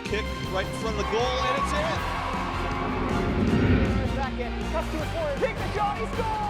kick right in front of the goal, and it's in. Back in, cuts to his forward, take the shot, he scores!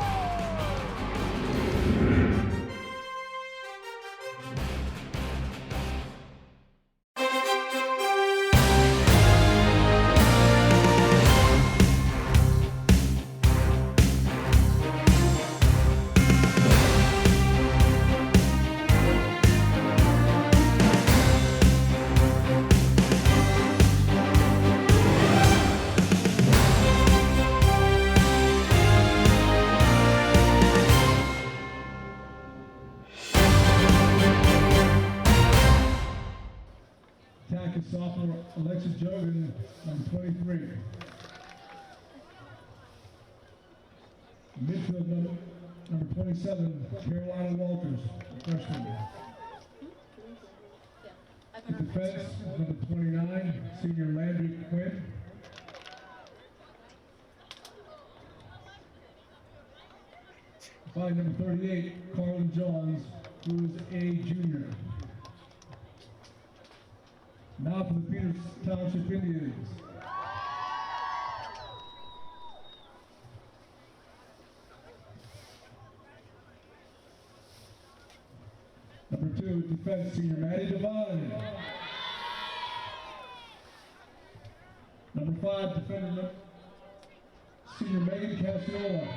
Attack is sophomore Alexis Jogan, number 23. Midfield number 27, Carolina Walters, freshman. Defense, number 29, senior Landry Quinn. Fighting number 38, Carlin Johns, who is a junior. Now for the Peters Township Indians. Number 2, defense senior Maddie Devine. Number 5, defender senior Megan Casiola.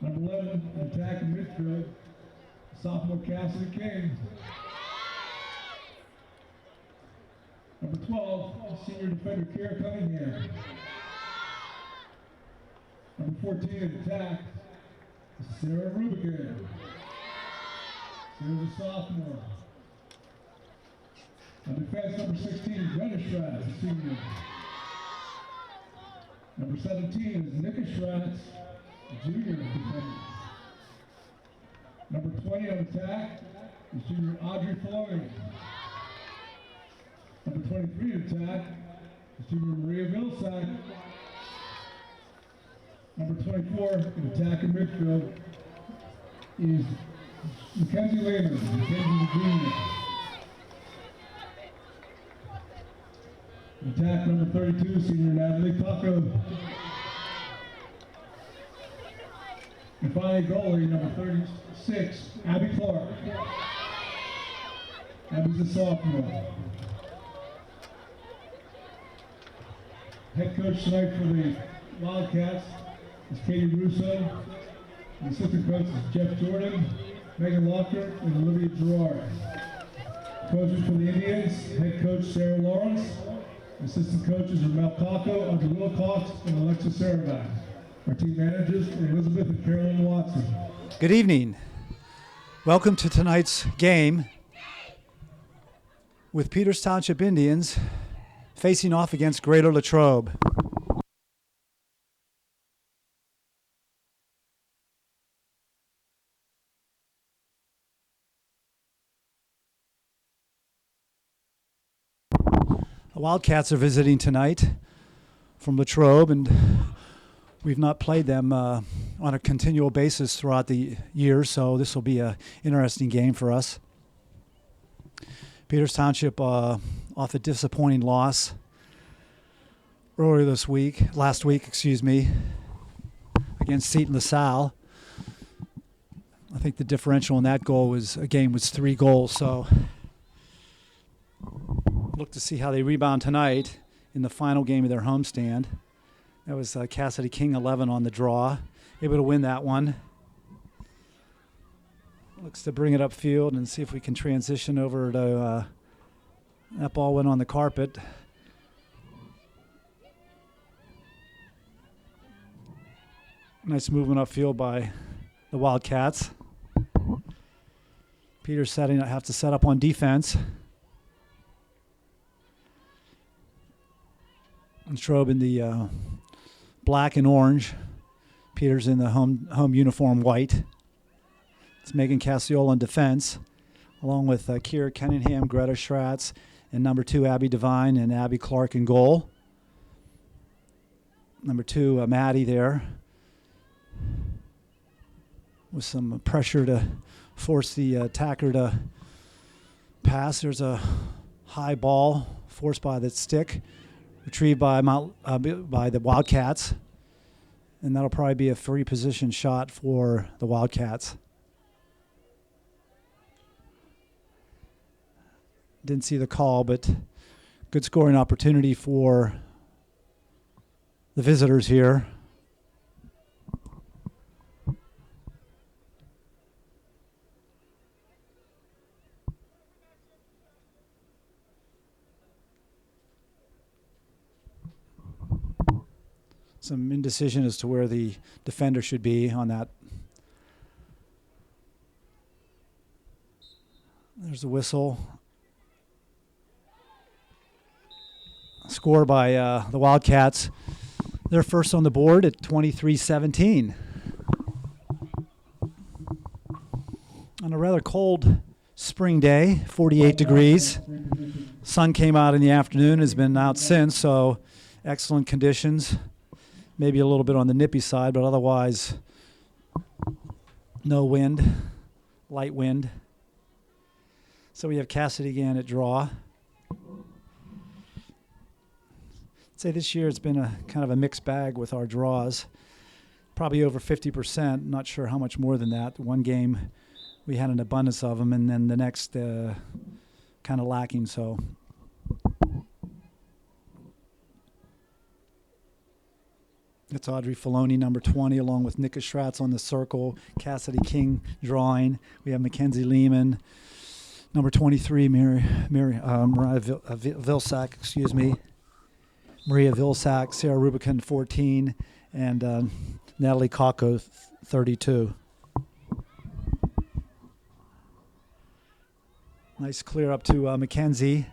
Number 11, attack and midfield, sophomore Cassidy King. Number 12, senior defender Kara Cunningham. Number 14 in attack, Sarah Rubican. Sarah's a sophomore. On defense, number 16, Brenna Schratz, a senior. Number 17 is Nika Schratz, a junior defender. Number 20 on attack is junior Audrey Floyd. Number 23 in attack is junior Maria Vilsack. Number 24 in attack and midfield is Mackenzie Lehman. Mackenzie the junior. In attack number 32, senior Natalie Taco. And finally, goalie number 36, Abby Clark. Abby's a sophomore. Head coach tonight for the Wildcats is Katie Russo. The assistant coach is Jeff Jordan, Megan Locker, and Olivia Gerard. Coaches for the Indians, head coach Sarah Lawrence. Assistant coaches are Mel Kako, Audrey Wilcox, and Alexis Saravac. Our team managers are Elizabeth and Carolyn Watson. Good evening. Welcome to tonight's game with Peters Township Indians facing off against Greater Latrobe. The Wildcats are visiting tonight from Latrobe, and we've not played them on a continual basis throughout the year, so this will be an interesting game for us. Peters Township off a disappointing loss earlier last week, against Seton LaSalle. I think the differential in that game was 3 goals, so look to see how they rebound tonight in the final game of their homestand. That was Cassidy King 11 on the draw, able to win that one. Looks to bring it upfield and see if we can transition over to that ball went on the carpet. Nice movement upfield by the Wildcats. Peter's have to set up on defense. And Latrobe in the black and orange. Peters in the home uniform white. It's Megan Casiola in defense, along with Kira Cunningham, Greta Schratz, and number 2 Abby Devine and Abby Clark in goal. Number 2 Maddie there, with some pressure to force the attacker to pass. There's a high ball forced by the stick, retrieved by the Wildcats, and that'll probably be a free position shot for the Wildcats. Didn't see the call, but good scoring opportunity for the visitors here. Some indecision as to where the defender should be on that. There's a whistle. Score by the Wildcats. They're first on the board at 23-17. On a rather cold spring day, 48 degrees. Sun came out in the afternoon, has been out since, so excellent conditions. Maybe a little bit on the nippy side, but otherwise no wind, light wind. So we have Cassidy again at draw. I'd say this year it's been a kind of a mixed bag with our draws. Probably over 50%, not sure how much more than that. One game we had an abundance of them, and then the next kind of lacking, so. It's Audrey Filoni, number 20, along with Nika Schratz on the circle. Cassidy King drawing. We have Mackenzie Lehman, number 23, Mariah Vilsack, excuse me. Maria Vilsack, Sarah Rubicon, 14, and Natalie Kakko, 32. Nice clear up to Mackenzie,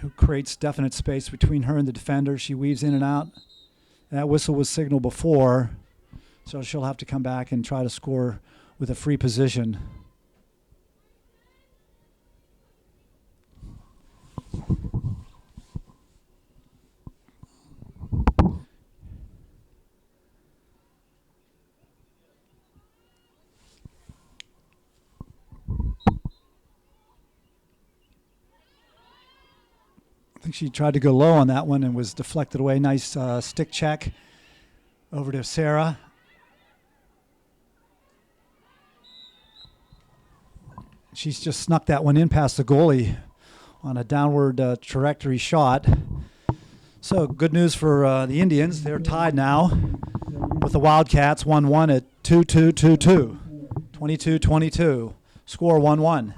who creates definite space between her and the defender. She weaves in and out. That whistle was signaled before, so she'll have to come back and try to score with a free position. I think she tried to go low on that one and was deflected away. Nice stick check over to Sarah. She's just snuck that one in past the goalie on a downward trajectory shot. So good news for the Indians. They're tied now with the Wildcats, 1-1 at 2-2-2-2. 22-22. Score 1-1.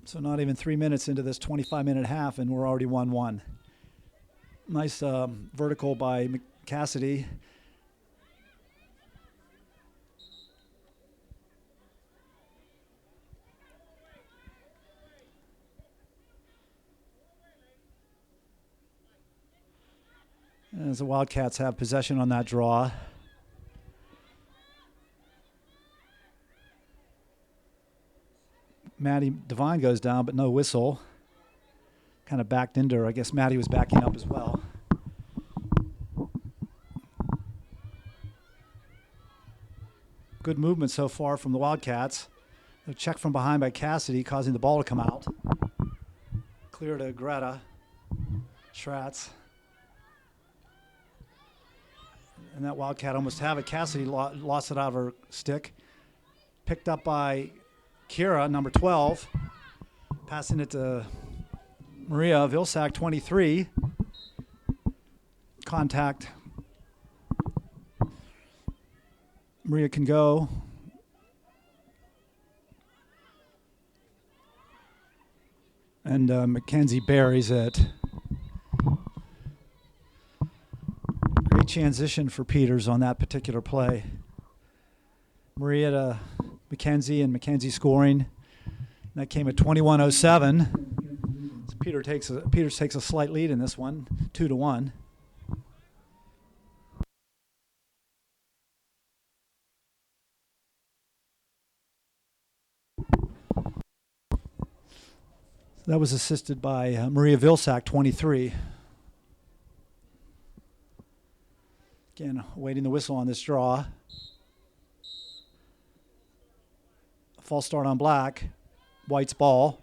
So not even 3 minutes into this 25-minute half, and we're already 1-1. Nice vertical by Cassidy. As the Wildcats have possession on that draw. Maddie Devine goes down, but no whistle. Kind of backed into her. I guess Maddie was backing up as well. Good movement so far from the Wildcats. A check from behind by Cassidy, causing the ball to come out. Clear to Greta Schratz. And that Wildcat almost have it. Cassidy lost it out of her stick. Picked up by Kira, number 12, passing it to Maria Vilsack, 23. Contact. Maria can go. And Mackenzie buries it. Great transition for Peters on that particular play. Maria to Mackenzie, and Mackenzie scoring. That came at 21:07. So Peters takes a slight lead in this one, 2-1. That was assisted by Maria Vilsack, 23. Again, awaiting the whistle on this draw. A false start on black. White's ball.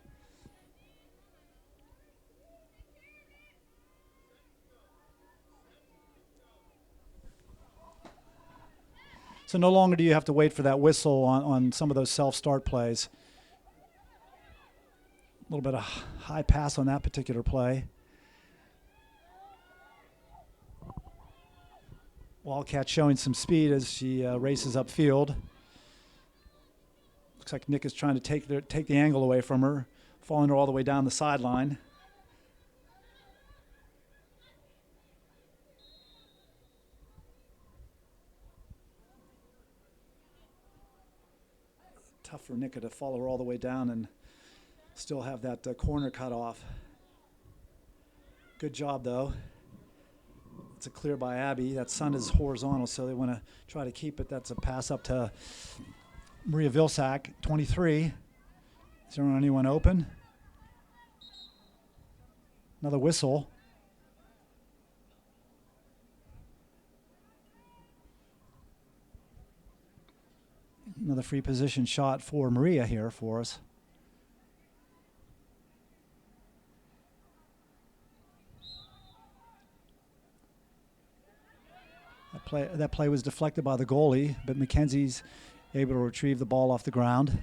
So no longer do you have to wait for that whistle on some of those self-start plays. A little bit of high pass on that particular play. Wildcat showing some speed as she races upfield. Looks like Nick is trying to take the angle away from her, following her all the way down the sideline. Tough for Nika to follow her all the way down and still have that corner cut off. Good job, though. It's a clear by Abby. That sun is horizontal, so they want to try to keep it. That's a pass up to Maria Vilsack, 23. Is there anyone open? Another whistle. Another free position shot for Maria here for us. That play was deflected by the goalie, but Mackenzie's able to retrieve the ball off the ground.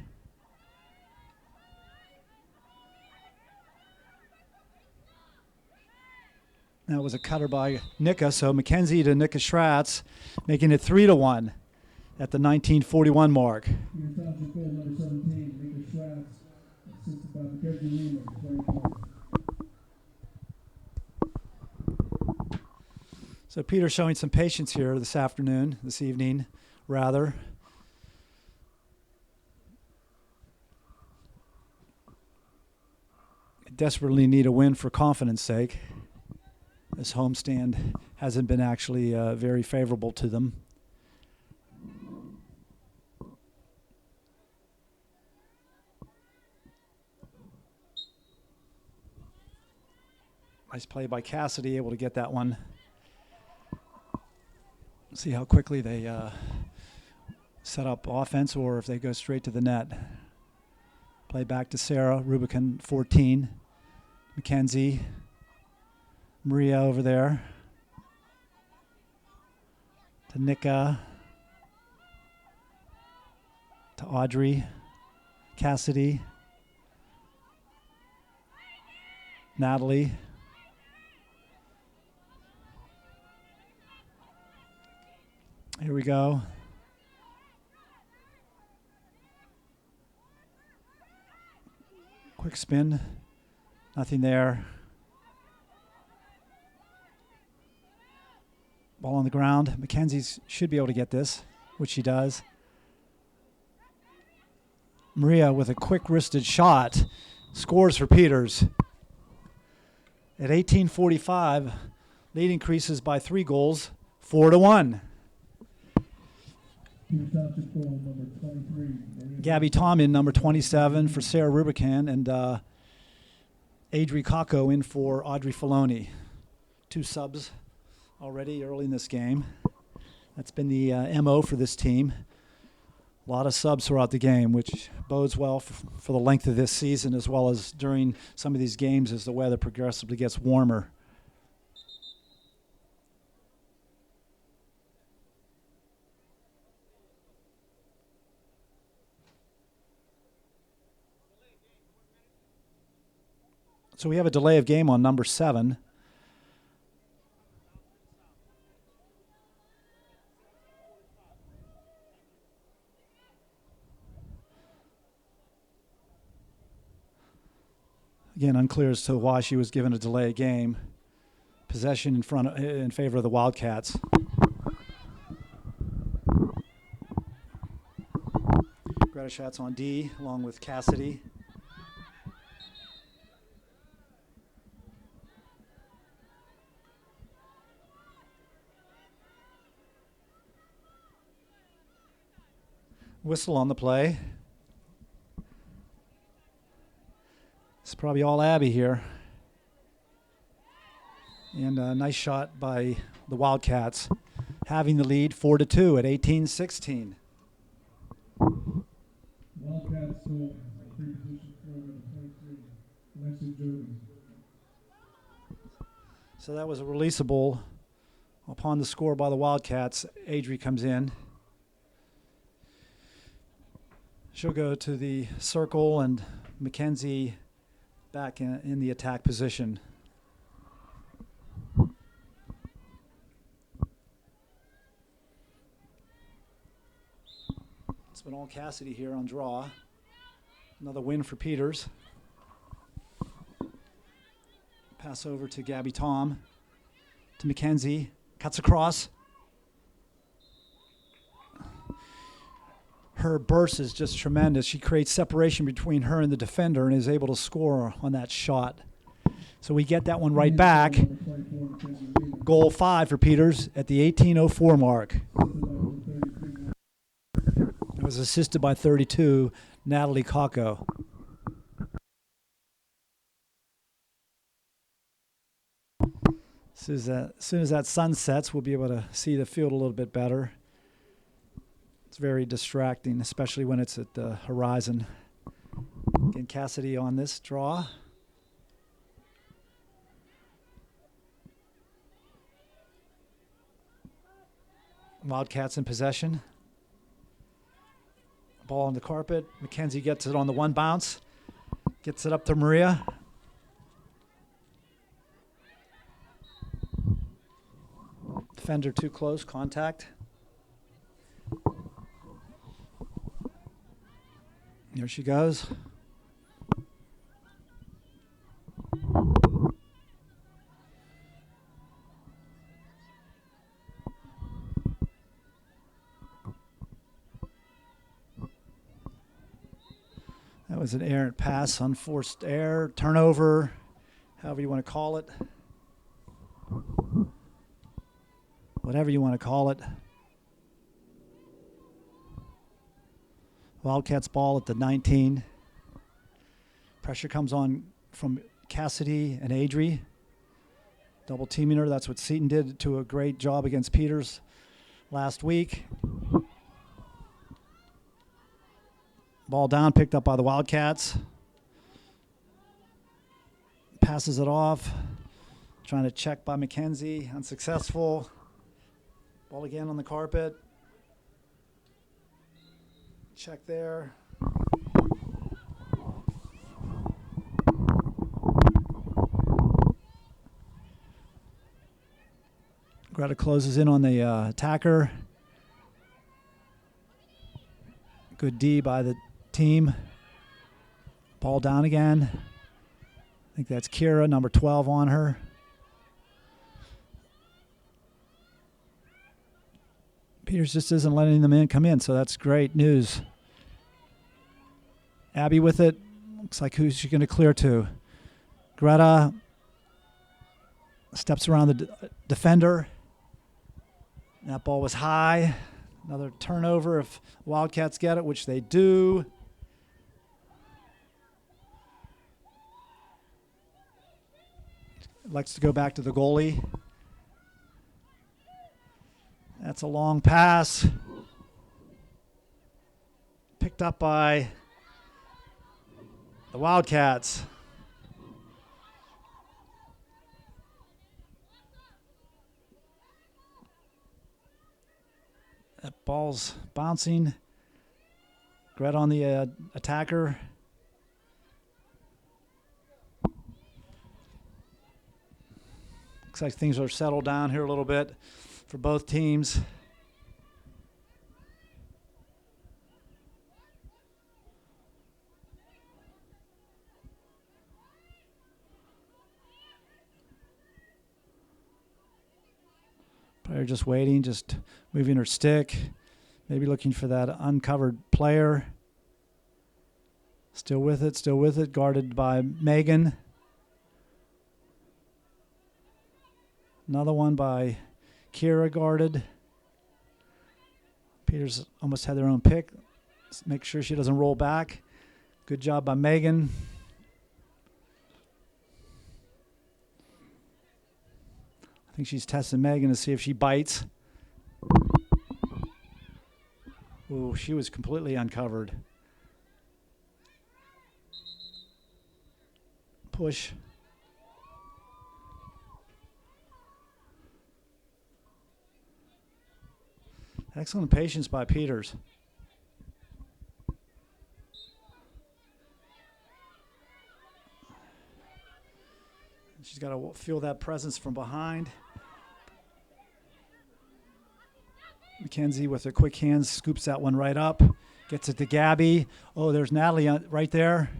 That was a cutter by Nika, so Mackenzie to Nika Schratz, making it 3-1 at the 1941 mark. Township goal number 17, Nika Schratz, assisted by Mackenzie Lehman, playing point. So Peter showing some patience here this evening, rather. Desperately need a win for confidence sake. This homestand hasn't been actually very favorable to them. Nice play by Cassidy, able to get that one. See how quickly they set up offense or if they go straight to the net. Play back to Sarah, Rubicon 14. Mackenzie, Maria over there. To Nika. To Audrey. Cassidy. Natalie. Here we go. Quick spin. Nothing there. Ball on the ground. Mackenzie should be able to get this, which she does. Maria with a quick wristed shot scores for Peters. At 18:45, lead increases by 3 goals, 4-1. Township goal number 23. Gabby Tom in number 27 for Sarah Rubicon, and Adri Kako in for Audrey Filoni. 2 subs already early in this game. That's been the MO for this team. A lot of subs throughout the game, which bodes well for the length of this season as well as during some of these games as the weather progressively gets warmer. So we have a delay of game on number 7. Again, unclear as to why she was given a delay of game. Possession in favor of the Wildcats. Greta Schatz on D, along with Cassidy. Whistle on the play. This probably all Abby here. And a nice shot by the Wildcats, having the lead 4-2 at 18-16. Wildcats hold free position for number 23, Alexis Jordan. So that was a releasable upon the score by the Wildcats. Adri comes in. She'll go to the circle, and Mackenzie back in the attack position. It's been all Cassidy here on draw. Another win for Peters. Pass over to Gabby Tom, to Mackenzie, cuts across. Her burst is just tremendous. She creates separation between her and the defender and is able to score on that shot. So we get that one right back. Goal 5 for Peters at the 18:04 mark. It was assisted by 32, Natalie Kakko. As soon as that sun sets, we'll be able to see the field a little bit better. It's very distracting, especially when it's at the horizon. Again, Cassidy on this draw. Wildcats in possession. Ball on the carpet. Mackenzie gets it on the one bounce. Gets it up to Maria. Defender too close, contact. There she goes. That was an errant pass, unforced error, turnover, however you want to call it. Whatever you want to call it. Wildcats ball at the 19. Pressure comes on from Cassidy and Adri. Double teaming her. That's what Seton did to a great job against Peters last week. Ball down, picked up by the Wildcats. Passes it off. Trying to check by Mackenzie. Unsuccessful. Ball again on the carpet. Check there. Greta closes in on the attacker. Good D by the team. Ball down again. I think that's Kira, number 12 on her. Peters just isn't letting them come in, so that's great news. Abby with it. Looks like who's she going to clear to? Greta steps around the defender. That ball was high. Another turnover if Wildcats get it, which they do. Likes to go back to the goalie. That's a long pass. Picked up by the Wildcats. That ball's bouncing. Gret on the attacker. Looks like things are settled down here a little bit for both teams. Player just waiting, just moving her stick, maybe looking for that uncovered player. Still with it, guarded by Megan. Another one by Kira guarded. Peters almost had their own pick. Let's make sure she doesn't roll back. Good job by Megan. I think she's testing Megan to see if she bites. Ooh, she was completely uncovered. Push. Excellent patience by Peters. She's got to feel that presence from behind. McKenzie with her quick hands scoops that one right up. Gets it to Gabby. Oh, there's Natalie right there.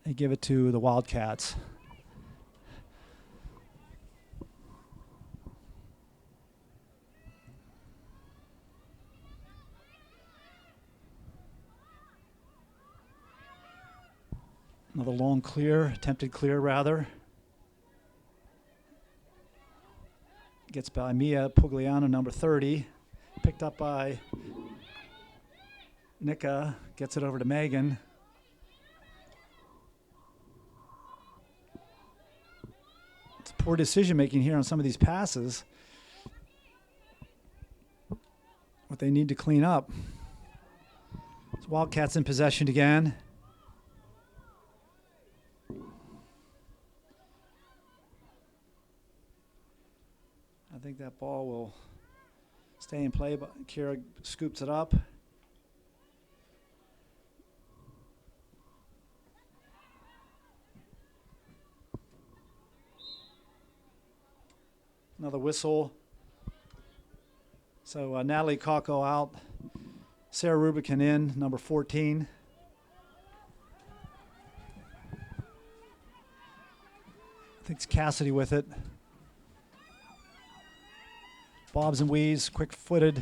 They give it to the Wildcats. Another long clear, attempted clear rather. Gets by Mia Pugliano, number 30. Picked up by Nika. Gets it over to Megan. It's poor decision making here on some of these passes. What they need to clean up. It's Wildcats in possession again. I think that ball will stay in play, but Kira scoops it up. Another whistle. So Natalie Kako out. Sarah Rubicon in, number 14. I think it's Cassidy with it. Bobs and weaves, quick-footed.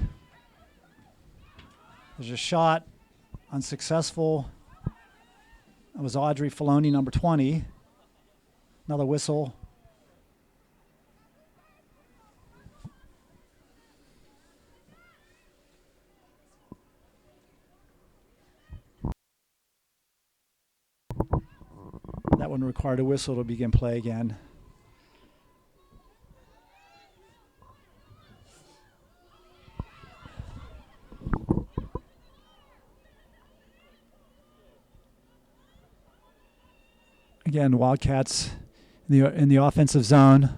There's a shot, unsuccessful. That was Audrey Filoni, number 20. Another whistle. That one required a whistle to begin play again. Again, Wildcats in the offensive zone.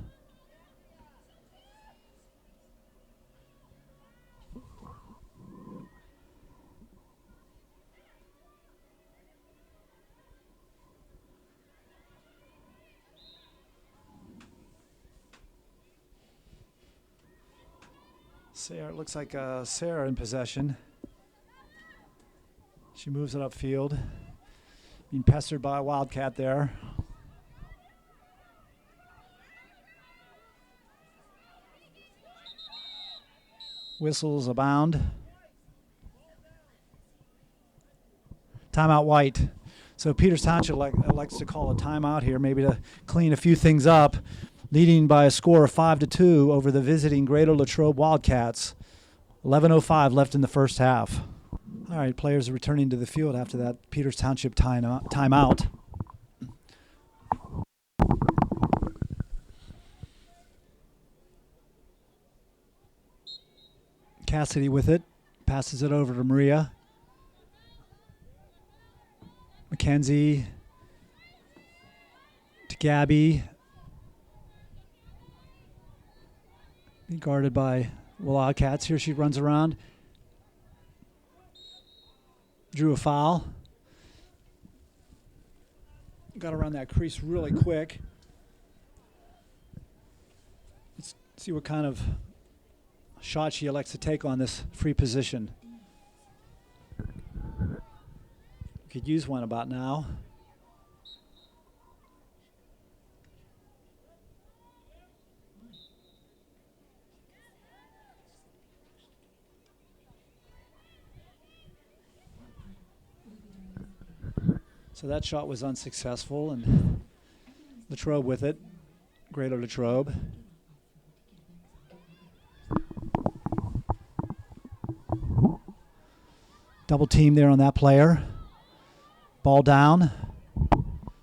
Sarah, it looks like Sarah in possession. She moves it upfield. Being pestered by a Wildcat there. Whistles abound. Timeout White. So Peters Township elects to call a timeout here, maybe to clean a few things up, leading by a score of 5-2 over the visiting Greater Latrobe Wildcats. 11:05 left in the first half. All right, players are returning to the field after that Peters Township timeout. Cassidy with it, passes it over to Maria. McKenzie to Gabby. Being guarded by Wildcats. Here she runs around. Drew a foul. Got around that crease really quick. Let's see what kind of shot she elects to take on this free position. Could use one about now. So that shot was unsuccessful, and Latrobe with it, Greater Latrobe. Double team there on that player. Ball down.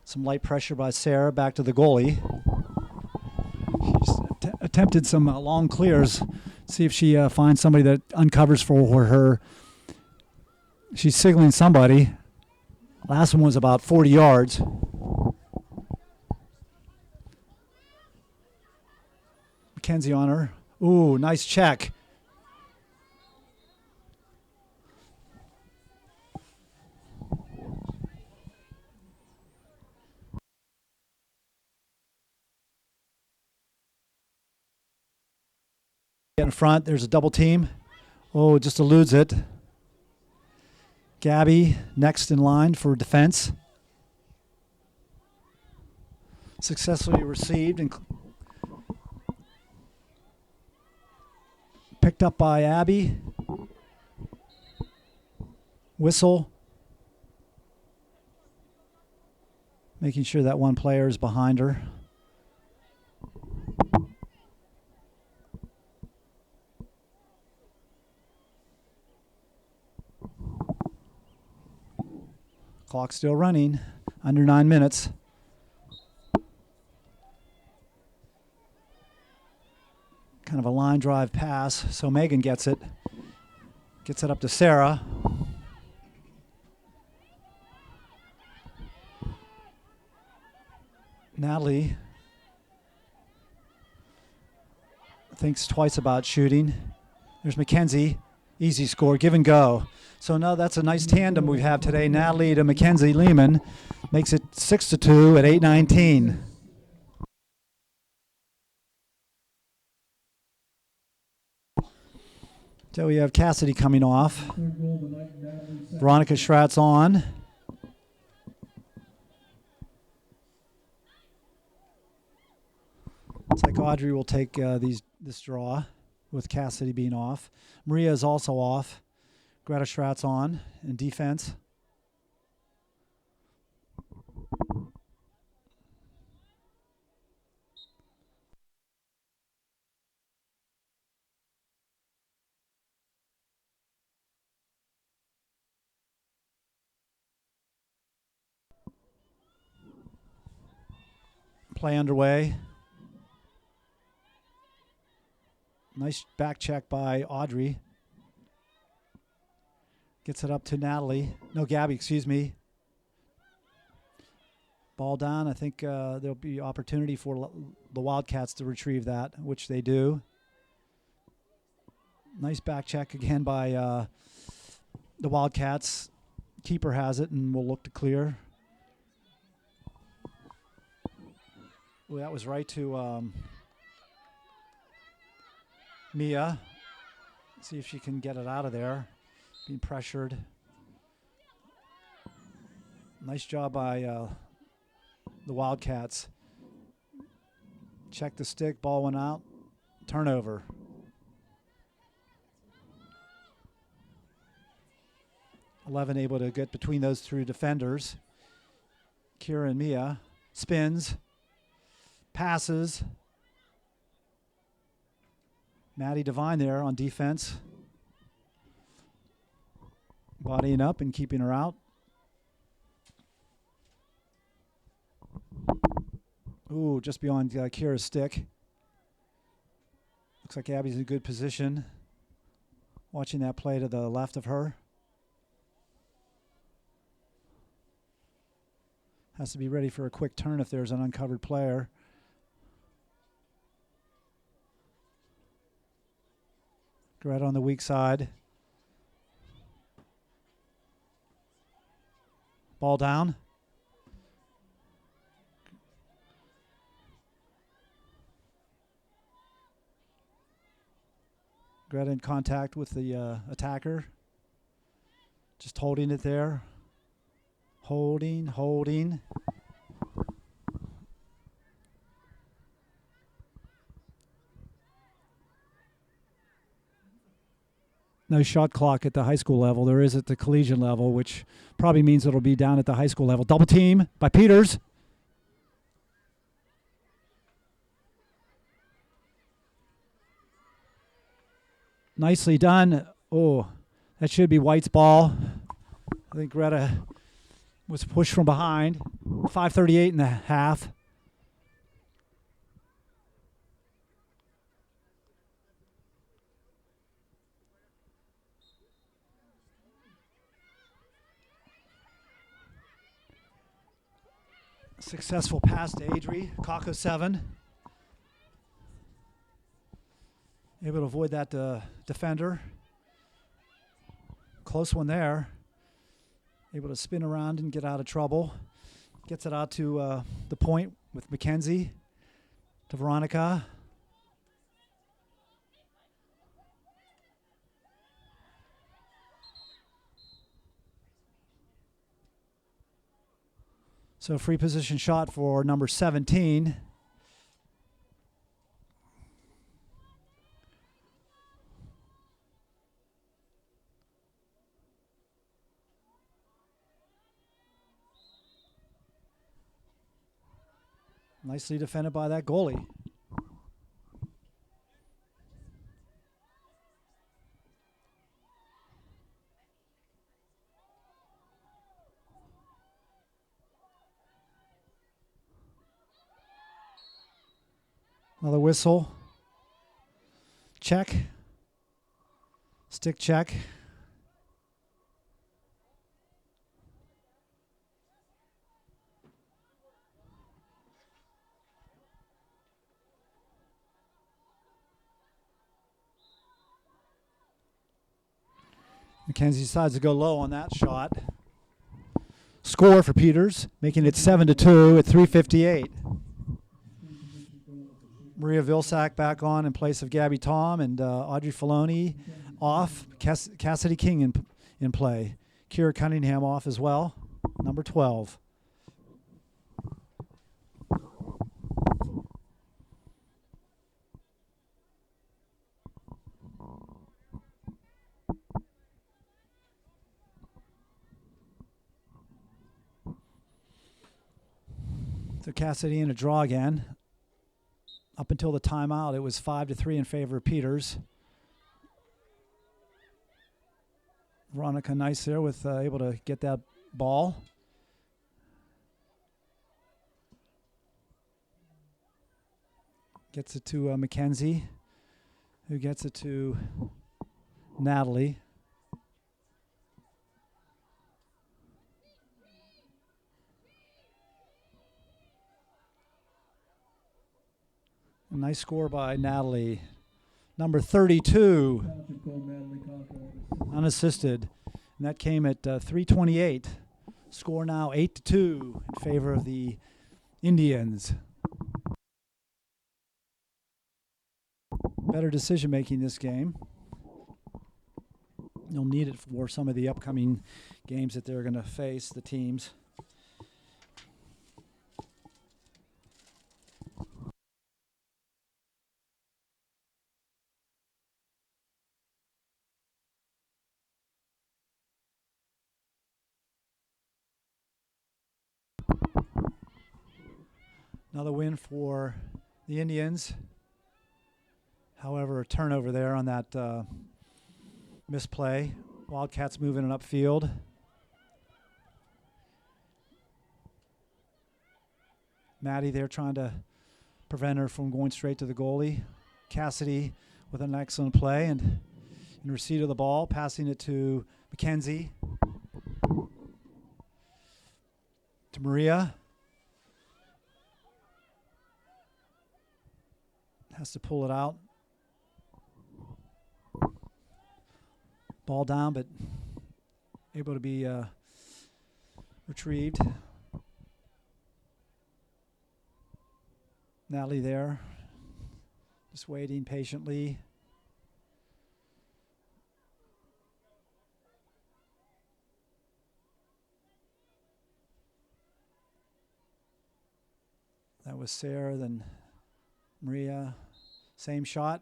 Some light pressure by Sarah. Back to the goalie. She's attempted some long clears. See if she finds somebody that uncovers for her. She's signaling somebody. Last one was about 40 yards. Mackenzie on her. Ooh, nice check. In front, there's a double team. Oh, just eludes it. Gabby next in line for defense. Successfully received and picked up by Abby. Whistle. Making sure that one player is behind her. Clock still running, under 9 minutes. Kind of a line drive pass, so Megan gets it. Gets it up to Sarah. Natalie thinks twice about shooting. There's Mackenzie. Easy score, give and go. So now that's a nice tandem we have today. Natalie to Mackenzie Lehman makes it 6-2 at 8:19. So we have Cassidy coming off. Veronica Schratz on. Looks like Audrey will take this draw with Cassidy being off. Maria is also off. Greta Schratz on in defense. Play underway. Nice back check by Audrey. Gets it up to Natalie. No, Gabby, excuse me. Ball down. I think there'll be opportunity for the Wildcats to retrieve that, which they do. Nice back check again by the Wildcats. Keeper has it and will look to clear. Well, that was right to Mia. See if she can get it out of there. Being pressured. Nice job by the Wildcats. Check the stick, ball went out. Turnover. Eleven able to get between those two defenders. Kira and Mia. Spins. Passes. Maddie Devine there on defense. Bodying up and keeping her out. Ooh, just beyond Kira's stick. Looks like Abby's in a good position. Watching that play to the left of her. Has to be ready for a quick turn if there's an uncovered player. Greta on the weak side. Ball down. Greta in contact with the attacker. Just holding it there. Holding. No shot clock at the high school level. There is at the collegiate level, which probably means it'll be down at the high school level. Double team by Peters. Nicely done. Oh, that should be White's ball. I think Greta was pushed from behind. 5:38 in the half. Successful pass to Adri. Kako 7. Able to avoid that defender. Close one there. Able to spin around and get out of trouble. Gets it out to the point with Mackenzie. To Veronica. So free position shot for number 17. Nicely defended by that goalie. Another whistle. Check. Stick check. Mackenzie decides to go low on that shot. Score for Peters, making it 7-2 at 3:58. Maria Vilsack back on in place of Gabby Tom, and Audrey Filoni off. Cassidy King in play. Kira Cunningham off as well, number 12. So Cassidy in a draw again. Up until the timeout, it was 5-3 in favor of Peters. Veronica nice there with able to get that ball. Gets it to Mackenzie, who gets it to Natalie. A nice score by Natalie. Number 32, unassisted. And that came at 3:28. Score now 8-2 in favor of the Indians. Better decision making this game. You'll need it for some of the upcoming games that they're going to face, the teams. Another win for the Indians. However, a turnover there on that misplay. Wildcats moving it upfield. Maddie there trying to prevent her from going straight to the goalie. Cassidy with an excellent play and in receipt of the ball, passing it to Mackenzie. To Maria. Has to pull it out. Ball down, but able to be retrieved. Natalie there, just waiting patiently. That was Sarah, then Maria. Same shot.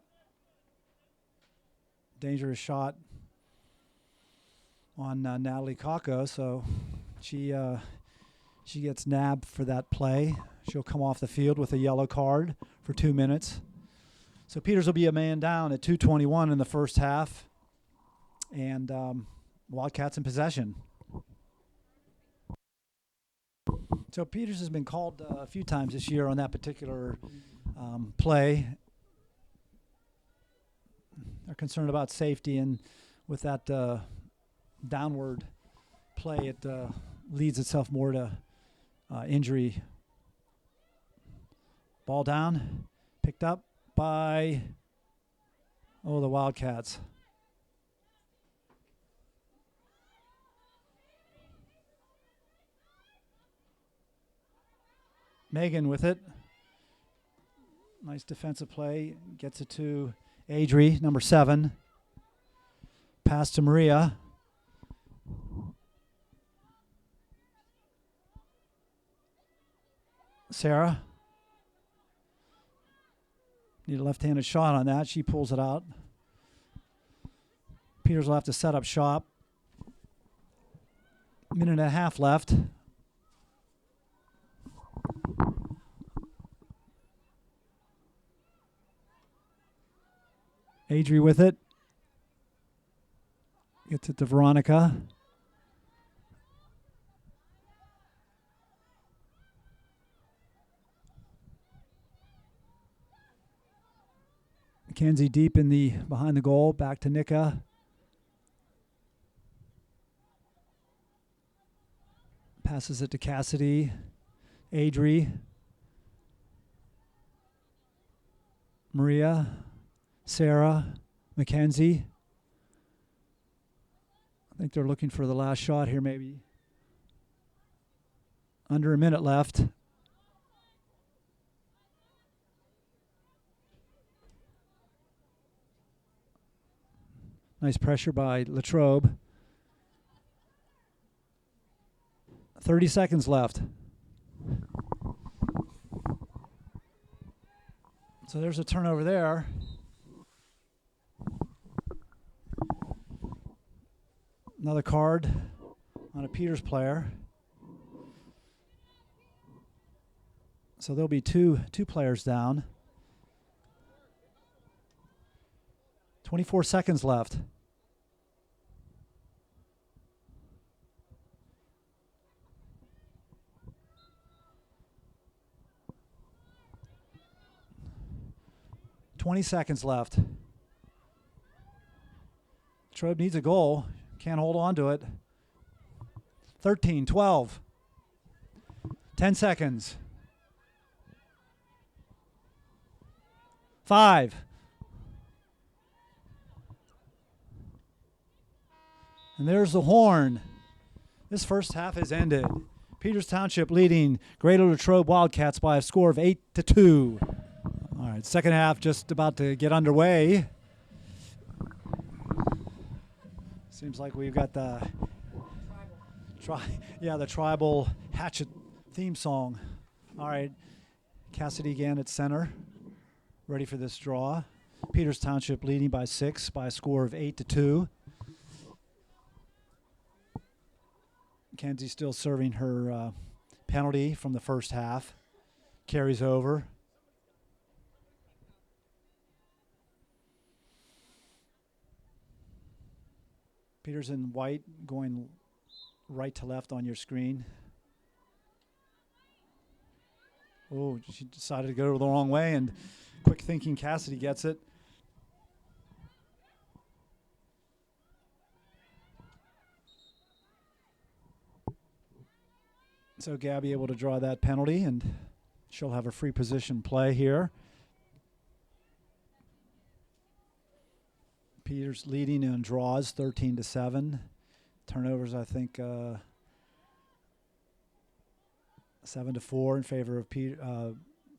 Dangerous shot on Natalie Kako, so she gets nabbed for that play. She'll come off the field with a yellow card for 2 minutes. So Peters will be a man down at 2:21 in the first half, and Wildcats in possession. So Peters has been called a few times this year on that particular play. They're concerned about safety, and with that downward play, it leads itself more to injury. Ball down, picked up by, the Wildcats. Megan with it. Nice defensive play. Gets it to Adri, number 7. Pass to Maria. Sarah. Need a left-handed shot on that. She pulls it out. Peters will have to set up shop. Minute and a half left. Adri with it. Gets it to Veronica. Mackenzie deep in the behind the goal. Back to Nika. Passes it to Cassidy. Adri. Maria. Sarah. Mackenzie. I think they're looking for the last shot here, maybe. Under a minute left. Nice pressure by Latrobe. 30 seconds left. So there's a turnover there. Another card on a Peters player. So there'll be two players down. 24 seconds left. Latrobe needs a goal. Can't hold on to it. 13, 12. 10 seconds. 5. And there's the horn. This first half has ended. Peters Township leading Greater Latrobe Wildcats by a score of 8-2. All right, second half just about to get underway. Seems like we've got the tribal hatchet theme song. All right, Cassidy again at center, ready for this draw. Peters Township leading by 6 by a score of 8-2. Mackenzie still serving her penalty from the first half. Carries over. Peters in white going right to left on your screen. Oh, she decided to go the wrong way, and quick thinking Cassidy gets it. So Gabby able to draw that penalty, and she'll have a free position play here. Peters leading in draws 13-7. Turnovers, I think, 7-4 in favor of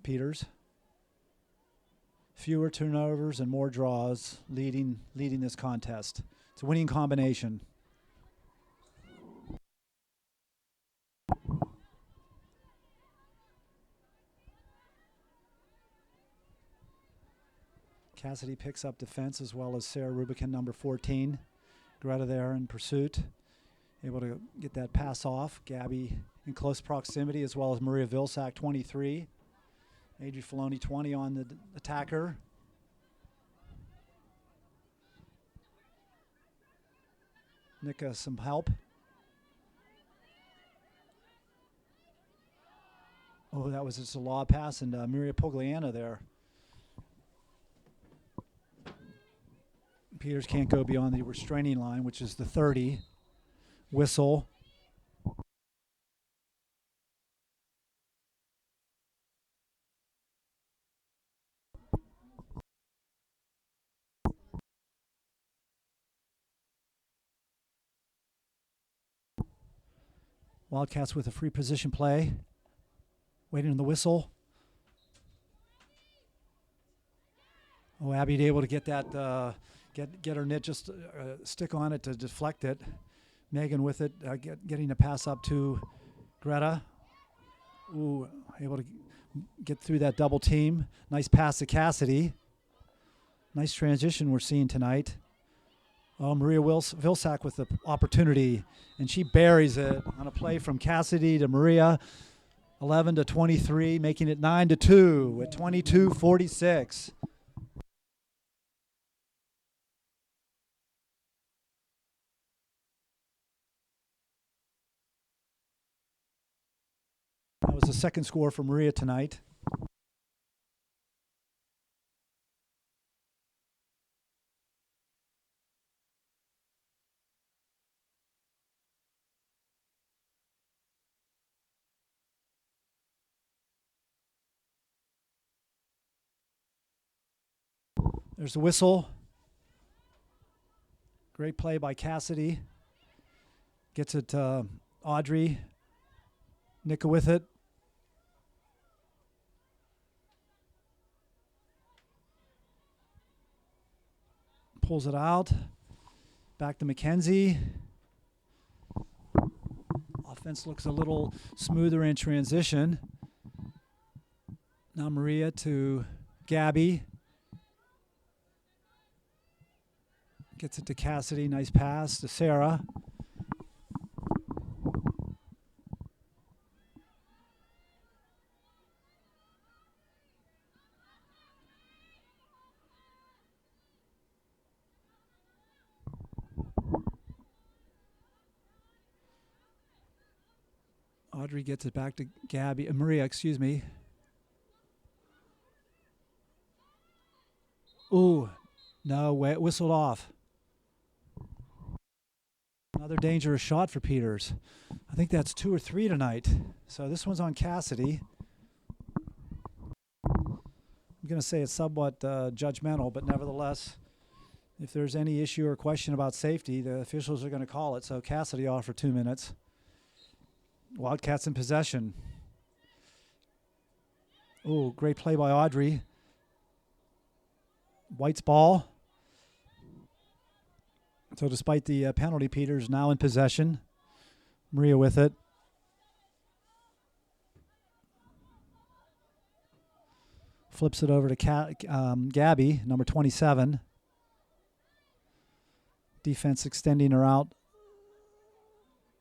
Peters. Fewer turnovers and more draws leading this contest. It's a winning combination. Cassidy picks up defense as well as Sarah Rubicon, number 14. Greta there in pursuit. Able to get that pass off. Gabby in close proximity as well as Maria Vilsack, 23. Adri Filoni, 20 on the attacker. Nika some help. Oh, that was just a lob pass, and Maria Pogliano there. Peters can't go beyond the restraining line, which is the 30. Whistle. Wildcats with a free position play. Waiting on the whistle. Oh, Abby able to get that, get her knit, just stick on it to deflect it. Megan with it, getting a pass up to Greta. Ooh, able to get through that double team. Nice pass to Cassidy. Nice transition we're seeing tonight. Oh, Maria Vilsack with the opportunity, and she buries it on a play from Cassidy to Maria. 11-23, making it 9-2 at 22:46. That was the second score for Maria tonight. There's the whistle. Great play by Cassidy. Gets it to Audrey. Nika with it. Pulls it out. Back to Mackenzie. Offense looks a little smoother in transition. Now Maria to Gabby. Gets it to Cassidy. Nice pass to Sarah. Audrey gets it back to Gabby. Maria, excuse me. Ooh, no, whistled off. Another dangerous shot for Peters. I think that's 2 or 3 tonight. So this one's on Cassidy. I'm going to say it's somewhat judgmental, but nevertheless, if there's any issue or question about safety, the officials are going to call it. So Cassidy off for 2 minutes. Wildcats in possession. Oh, great play by Audrey. White's ball. So despite the penalty, Peters now in possession. Maria with it. Flips it over to Gabby, number 27. Defense extending her out.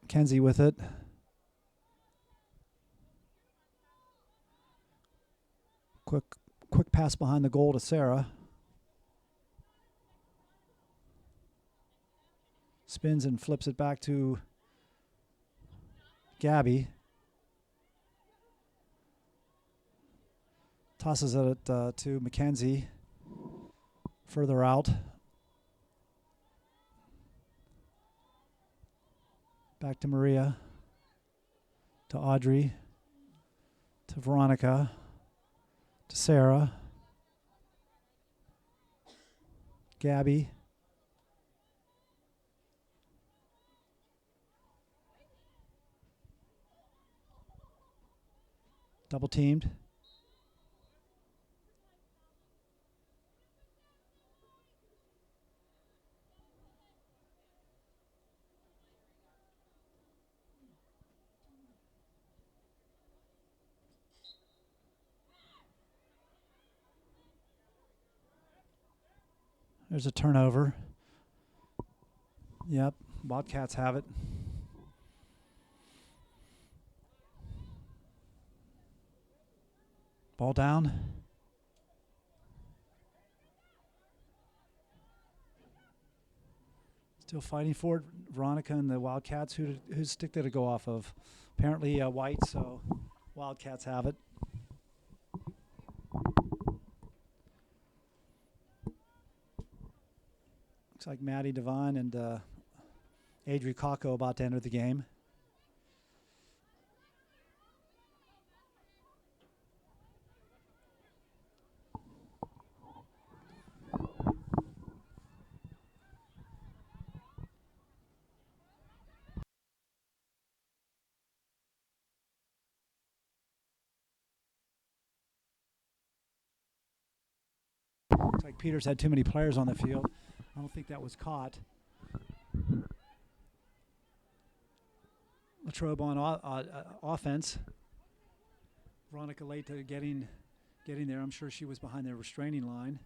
Kenzie with it. Quick pass behind the goal to Sarah. Spins and flips it back to Gabby. Tosses it to Mackenzie. Further out. Back to Maria. To Audrey. To Veronica. To Sarah. Gabby. Double teamed. There's a turnover. Yep, Wildcats have it. Ball down. Still fighting for it. Veronica and the Wildcats. Whose stick did it go off of? Apparently White, so Wildcats have it. Looks like Maddie Devine and Adri Kako about to enter the game. Looks like Peters had too many players on the field. I don't think that was caught. Latrobe on offense. Veronica late to getting there. I'm sure she was behind the restraining line.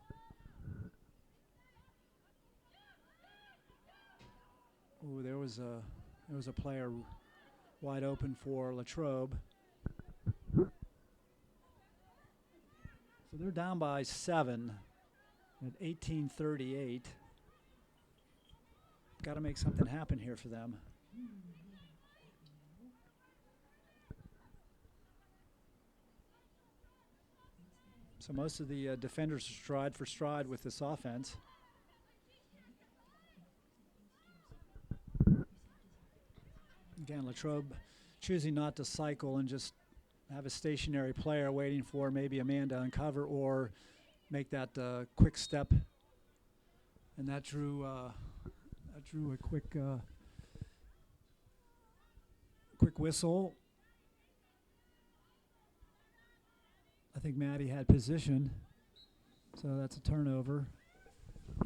Ooh, there was a player wide open for Latrobe. So they're down by 7 at 18:38. Got to make something happen here for them. So most of the defenders are stride for stride with this offense. Again, Latrobe choosing not to cycle and just have a stationary player waiting for maybe a man to uncover or make that quick step. And that drew a quick whistle. I think Maddie had position, so that's a turnover.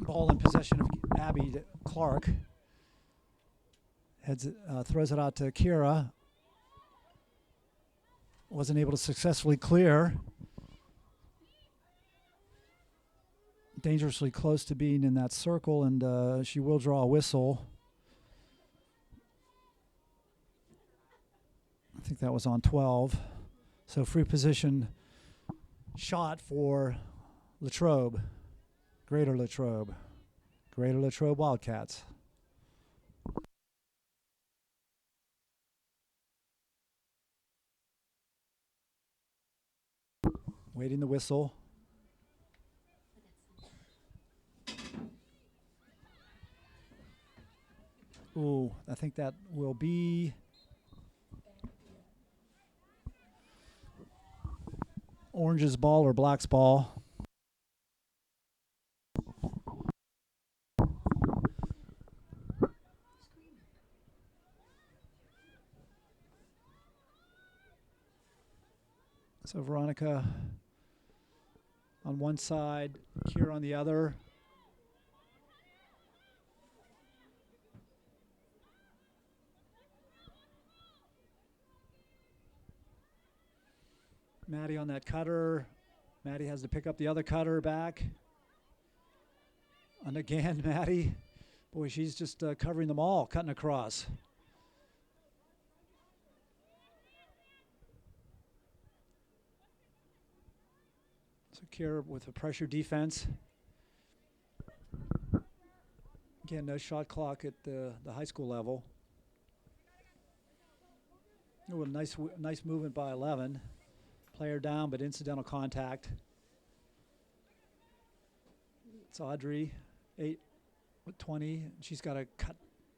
Ball in possession of Abby Clark. Throws it out to Kira. Wasn't able to successfully clear. Dangerously close to being in that circle, and she will draw a whistle. I think that was on 12. So free position shot for Latrobe, Greater Latrobe Wildcats. Waiting the whistle. Ooh, I think that will be Orange's ball or Black's ball. So Veronica on one side, Kira on the other. Maddie on that cutter. Maddie has to pick up the other cutter back. And again, Maddie, boy, she's just covering them all, cutting across. So Kira with a pressure defense. Again, no shot clock at the high school level. Oh, a nice movement by 11. Player down, but incidental contact. It's Audrey, 8 with 20. She's got a cut,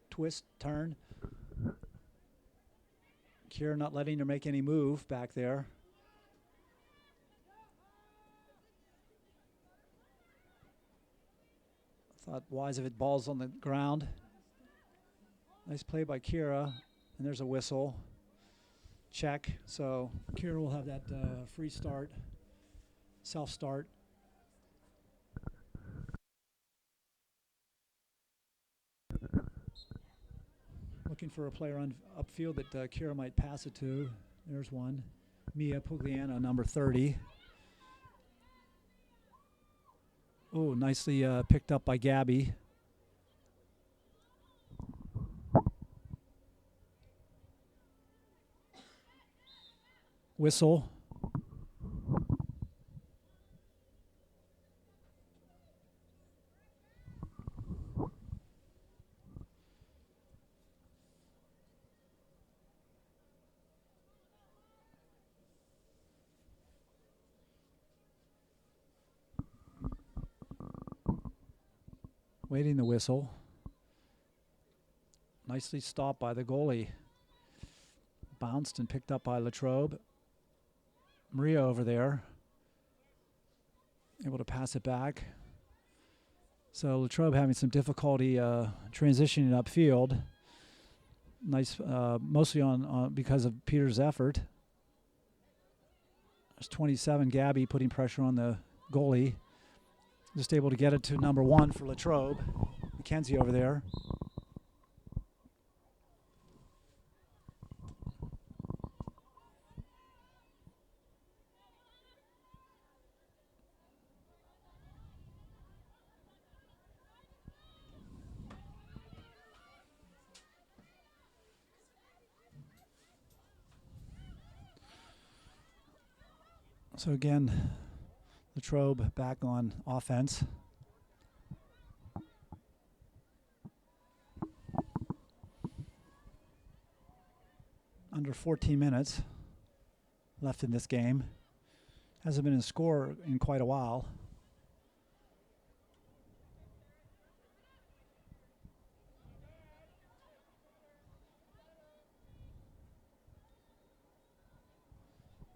twist, turn. Kira not letting her make any move back there. Thought wise of it, balls on the ground. Nice play by Kira, and there's a whistle. Check, so Kira will have that free start, self-start. Looking for a player on upfield that Kira might pass it to. There's one. Mia Pugliano, number 30. Oh, nicely picked up by Gabby. Whistle. waiting the whistle. Nicely stopped by the goalie. Bounced and picked up by Latrobe. Maria over there, able to pass it back. So Latrobe having some difficulty transitioning upfield. Nice, mostly on because of Peter's effort. There's 27, Gabby putting pressure on the goalie. Just able to get it to number 1 for Latrobe. Mackenzie over there. So again, Latrobe back on offense. Under 14 minutes left in this game. Hasn't been in score in quite a while.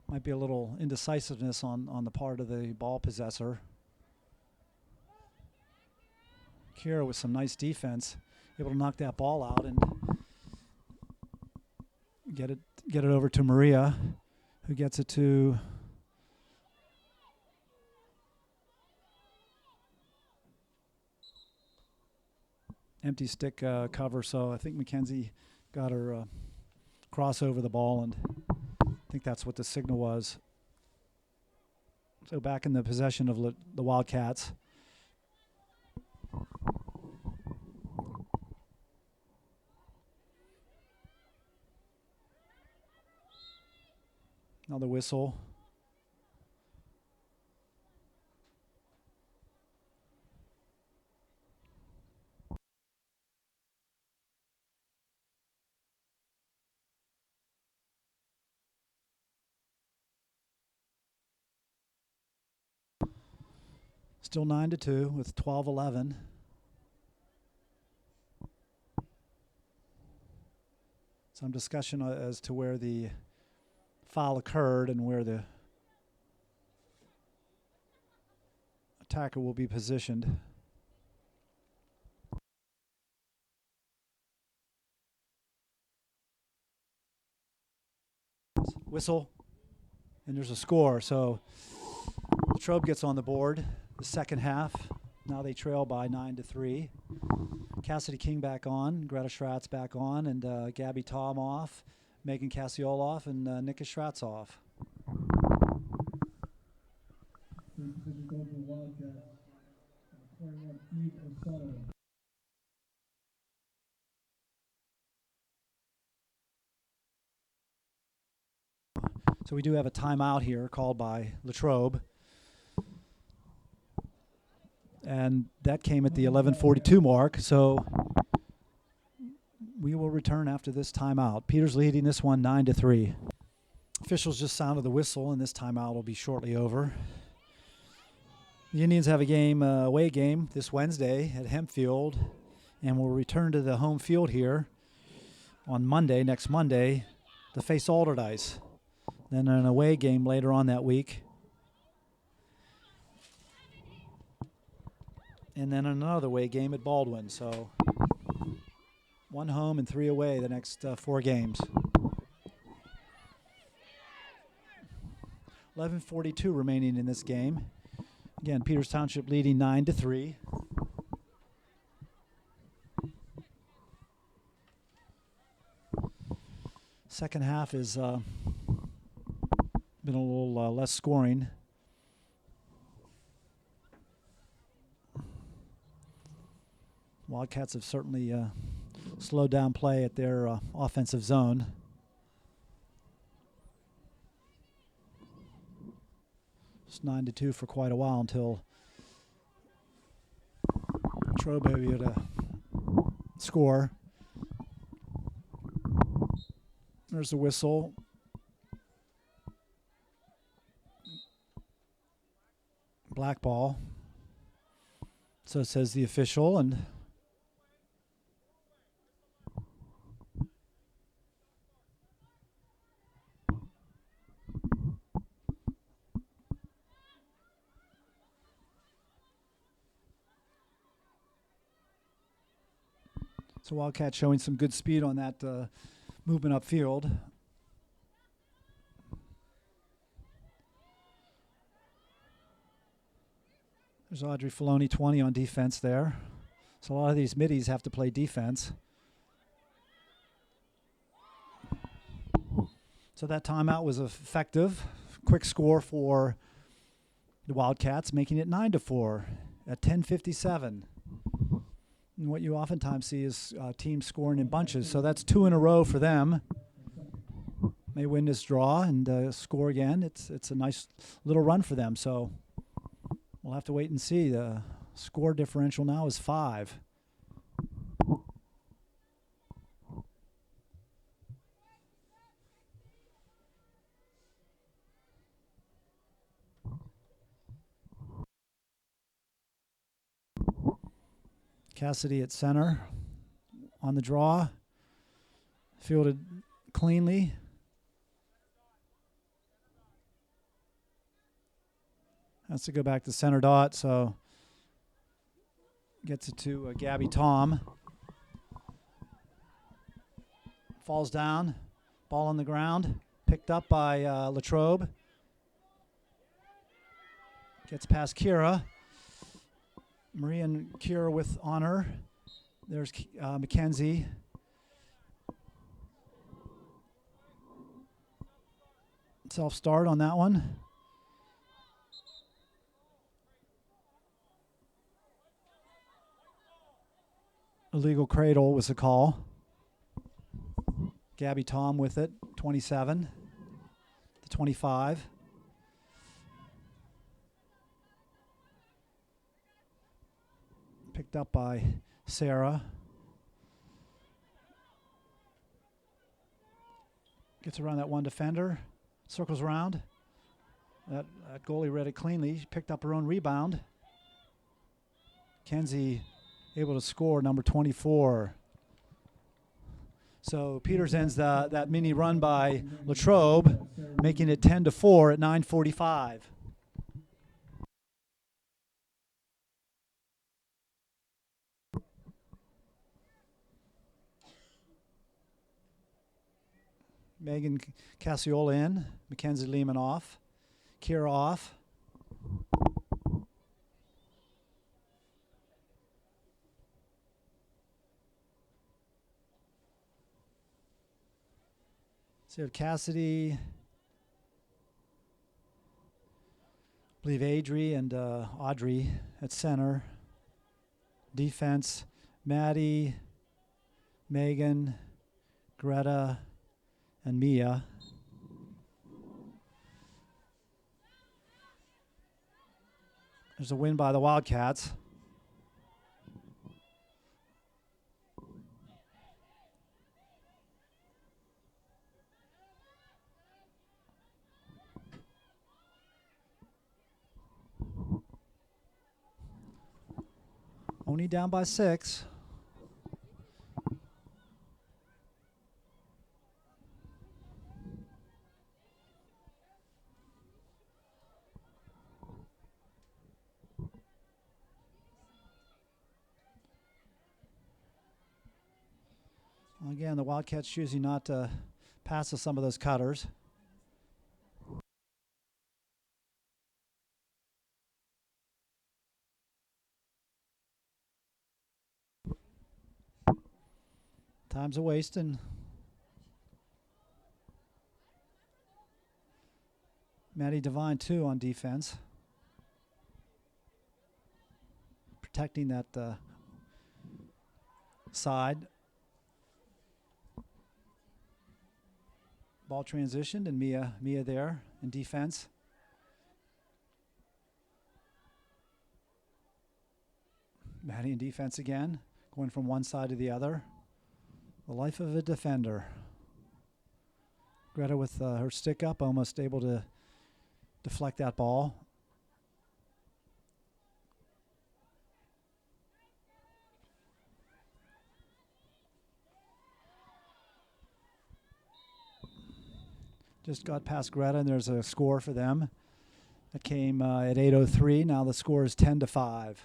Might be a little indecisiveness on the part of the ball possessor. Kira with some nice defense, able to knock that ball out and get it over to Maria, who gets it to empty stick cover. So I think Mackenzie got her cross over the ball, and I think that's what the signal was. So back in the possession of the Wildcats. Another whistle. Still 9-2 with 12-11. Some discussion as to where the foul occurred and where the attacker will be positioned. Whistle, and there's a score. So Latrobe gets on the board the second half. Now they trail by 9-3. Cassidy King back on, Greta Schratz back on, and Gabby Tom off, Megan Cassiola off, and Nika Schratz off. So we do have a timeout here called by Latrobe. And that came at the 11:42 mark, so we will return after this timeout. Peter's leading this one 9-3. Officials just sounded the whistle, and this timeout will be shortly over. The Indians have a game, away game this Wednesday at Hempfield, and will return to the home field here on Monday, next Monday, to face Alderdice. Then an away game later on that week. And then another away game at Baldwin. So 1 home and 3 away the next 4 games. 11:42 remaining in this game. Again, Peters Township leading 9-3. Second half has been a little less scoring. Wildcats have certainly slowed down play at their offensive zone. It's 9-2 for quite a while until Latrobe able to score. There's the whistle. Black ball. So says the official, and so Wildcat showing some good speed on that movement upfield. There's Audrey Filoni, 20 on defense there. So a lot of these middies have to play defense. So that timeout was effective. Quick score for the Wildcats, making it 9-4 at 10:57. And what you oftentimes see is teams scoring in bunches. So that's 2 in a row for them. May win this draw and score again. It's a nice little run for them. So we'll have to wait and see. The score differential now is 5. Cassidy at center on the draw. Fielded cleanly. Has to go back to center dot, so gets it to Gabby Tom. Falls down, ball on the ground, picked up by Latrobe. Gets past Kira. Marie and Kira with honor. There's Mackenzie. Self-start on that one. Illegal cradle was the call. Gabby Tom with it, 27 to 25. Picked up by Sarah. Gets around that one defender. Circles around. That goalie read it cleanly. She picked up her own rebound. Kenzie able to score, number 24. So Peters ends that mini run by Latrobe, making it 10-4 at 9:45. Megan Cassiola in, Mackenzie Lehman off, Kira off. So you have Cassidy, I believe Adri and Audrey at center. Defense, Maddie, Megan, Greta, and Mia. There's a win by the Wildcats. Only down by 6. Again, the Wildcats choosing not to pass to some of those cutters. Time's a wasting. Maddie Devine, too, on defense. Protecting that side. Ball transitioned, and Mia there in defense. Maddie in defense again, going from one side to the other. The life of a defender. Greta with her stick up, almost able to deflect that ball. Just got past Greta, and there's a score for them. That came at 8:03. Now the score is 10-5.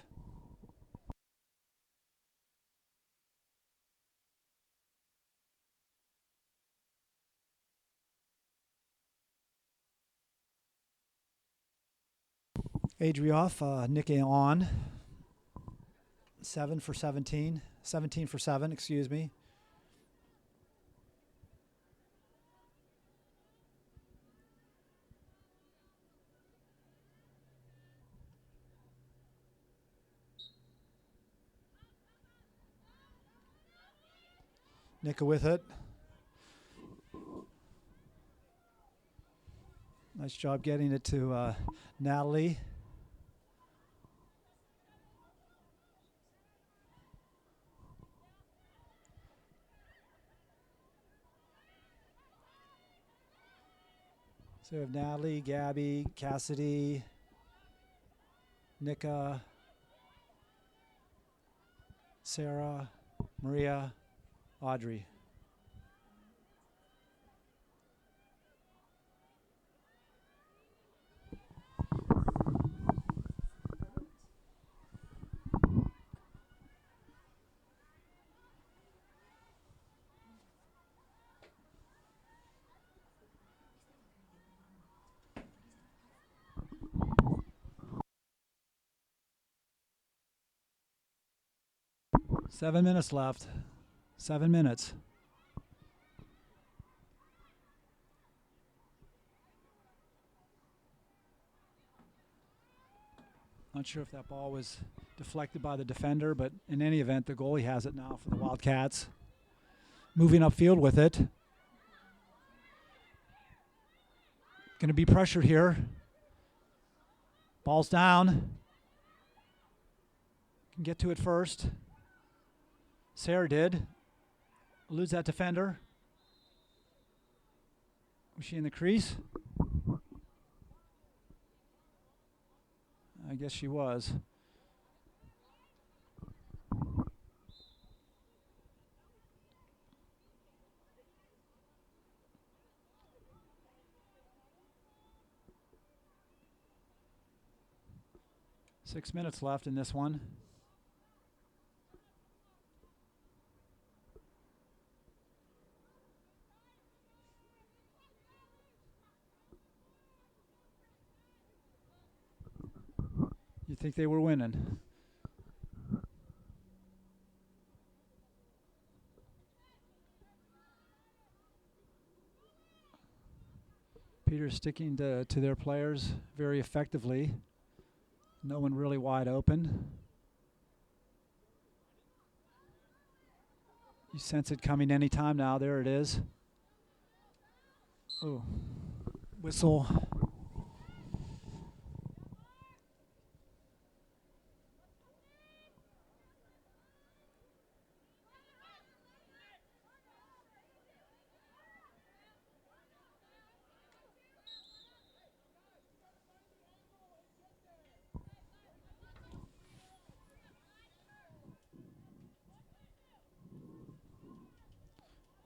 Adrioff, Nicky on. 7 for 17. 17 for 7, excuse me. Nika with it. Nice job getting it to Natalie. So we have Natalie, Gabby, Cassidy, Nika, Sarah, Maria, Audrey. Seven minutes left. 7 minutes. Not sure if that ball was deflected by the defender, but in any event, the goalie has it now for the Wildcats. Moving upfield with it. Going to be pressure here. Ball's down. Can get to it first. Sarah did. Eludes that defender. Was she in the crease? I guess she was. Six minutes left in this one. You think they were winning? Peter's sticking to their players very effectively. No one really wide open. You sense it coming any time now. There it is. Oh, whistle.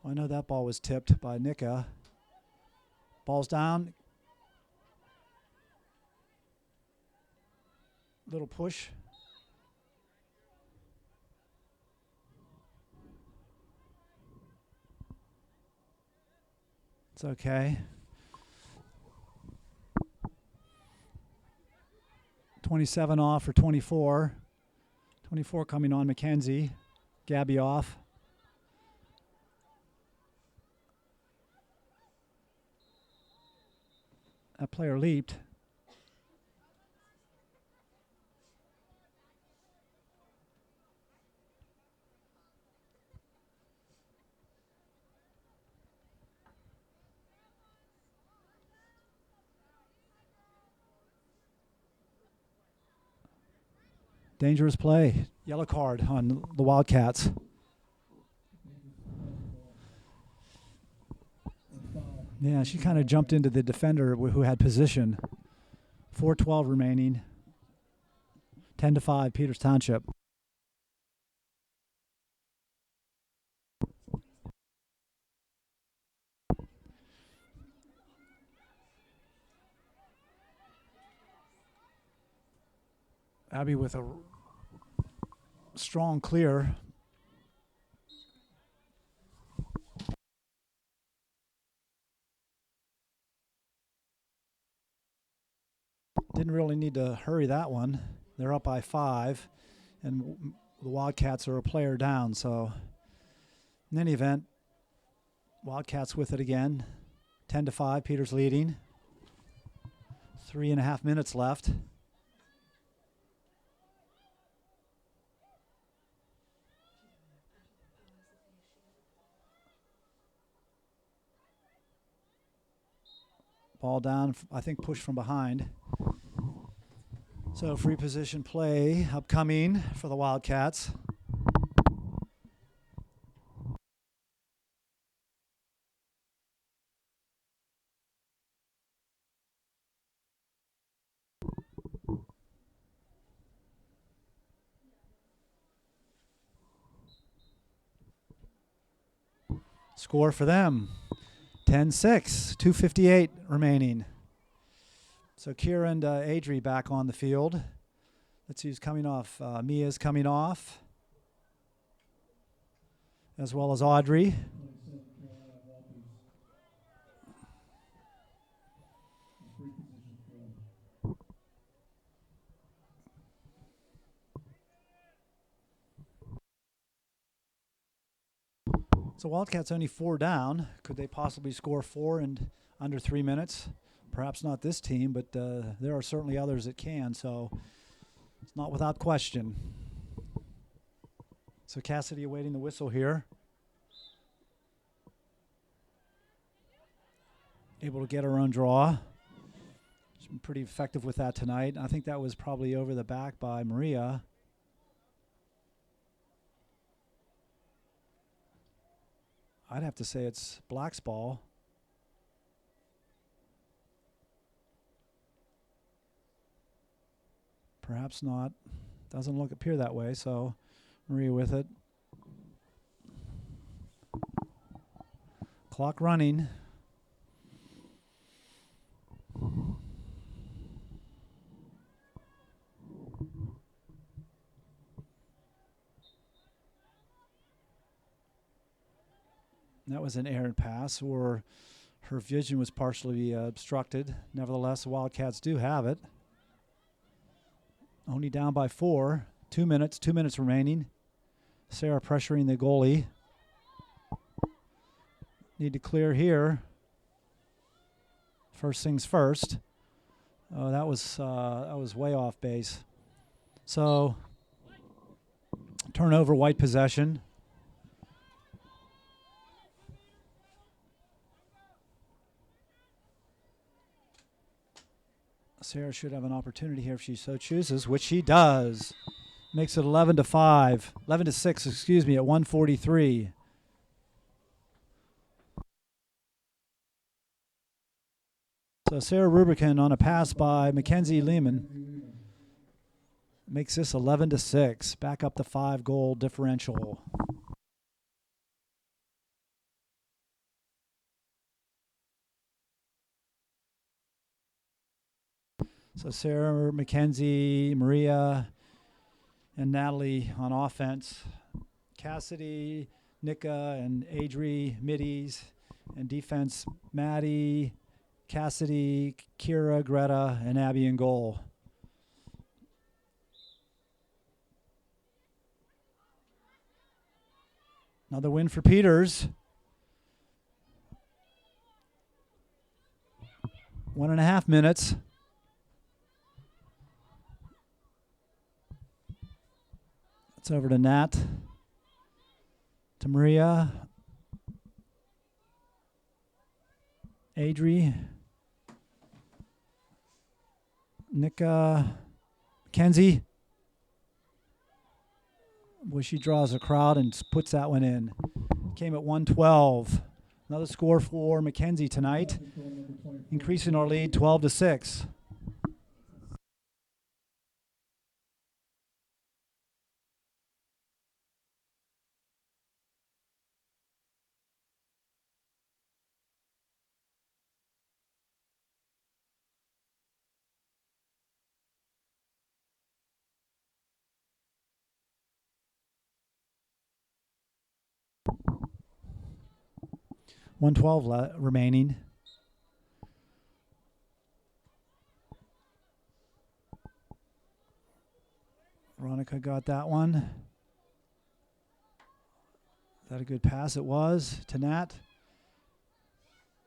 I know that ball was tipped by Nika. Ball's down. Little push. It's okay. 27 off for 24. 24 coming on Mackenzie. Gabby off. That player leaped. Dangerous play. Yellow card on the Wildcats. Yeah, she kind of jumped into the defender who had position. 4:12 remaining. 10-5, Peters Township. Abby with a strong clear. Didn't really need to hurry that one. They're up by 5, and the Wildcats are a player down. So in any event, Wildcats with it again. 10-5, Peters leading. 3.5 minutes left. Ball down, I think pushed from behind. So free position play upcoming for the Wildcats. Score for them, 10-6, 2:58 remaining. So Kira and Adri back on the field. Let's see who's coming off. Mia's coming off, as well as Audrey. So Wildcats only 4 down. Could they possibly score 4 in under 3 minutes? Perhaps not this team, but there are certainly others that can. So it's not without question. So Cassidy awaiting the whistle here. Able to get her own draw. She's been pretty effective with that tonight. I think that was probably over the back by Maria. I'd have to say it's Black's ball. Perhaps not. Doesn't appear that way, so Maria with it. Clock running. That was an errant pass, or her vision was partially obstructed. Nevertheless, the Wildcats do have it. Only down by 4. 2 minutes remaining. Sarah pressuring the goalie. Need to clear here. First things first. Oh, that was way off base. So turnover, White possession. Sarah should have an opportunity here if she so chooses, which she does. Makes it 11-5, 11-6, excuse me, at 1:43. So Sarah Rubicon on a pass by Mackenzie Lehman makes this 11-6, back up the 5-goal differential. So Sarah, Mackenzie, Maria, and Natalie on offense. Cassidy, Nika, and Adri, middies, and defense, Maddie, Cassidy, Kira, Greta, and Abby in goal. Another win for Peters. 1.5 minutes. It's over to Nat, to Maria, Adri, Nika, Kenzie. Boy, she draws a crowd and puts that one in. Came at 1:12. Another score for Mackenzie tonight, increasing our lead 12-6. 1:12 remaining. Veronica got that one. Is that a good pass? It was to Nat.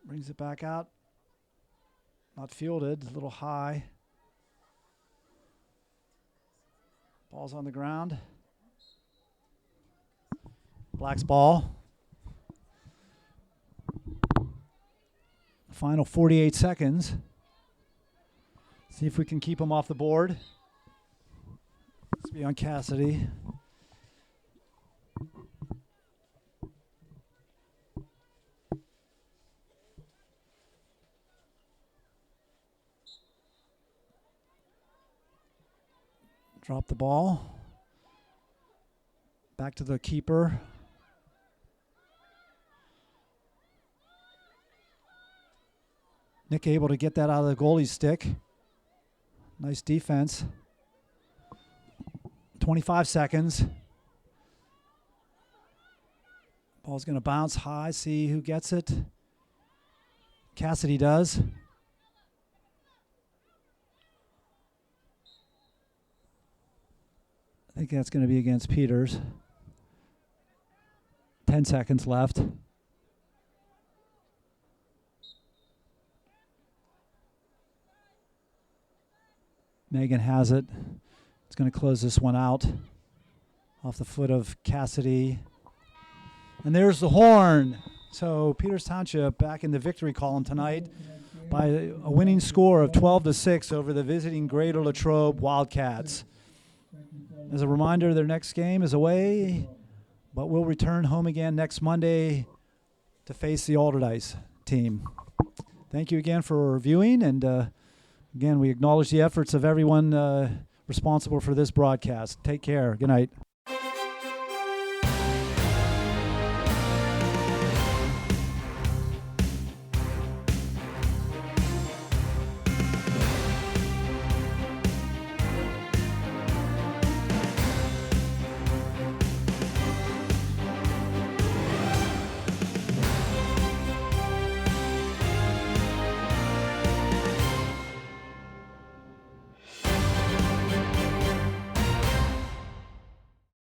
Brings it back out. Not fielded, a little high. Ball's on the ground. Black's ball. Final 48 seconds. See if we can keep him off the board. Let's be on Cassidy. Drop the ball. Back to the keeper. Nick able to get that out of the goalie's stick. Nice defense. 25 seconds. Ball's going to bounce high. See who gets it. Cassidy does. I think that's going to be against Peters. 10 seconds left. Megan has it. It's going to close this one out off the foot of Cassidy. And there's the horn. So Peters Township back in the victory column tonight by a winning score of 12-6 over the visiting Greater Latrobe Wildcats. As a reminder, their next game is away, but will return home again next Monday to face the Alderdice team. Thank you again for viewing, and again, we acknowledge the efforts of everyone responsible for this broadcast. Take care. Good night.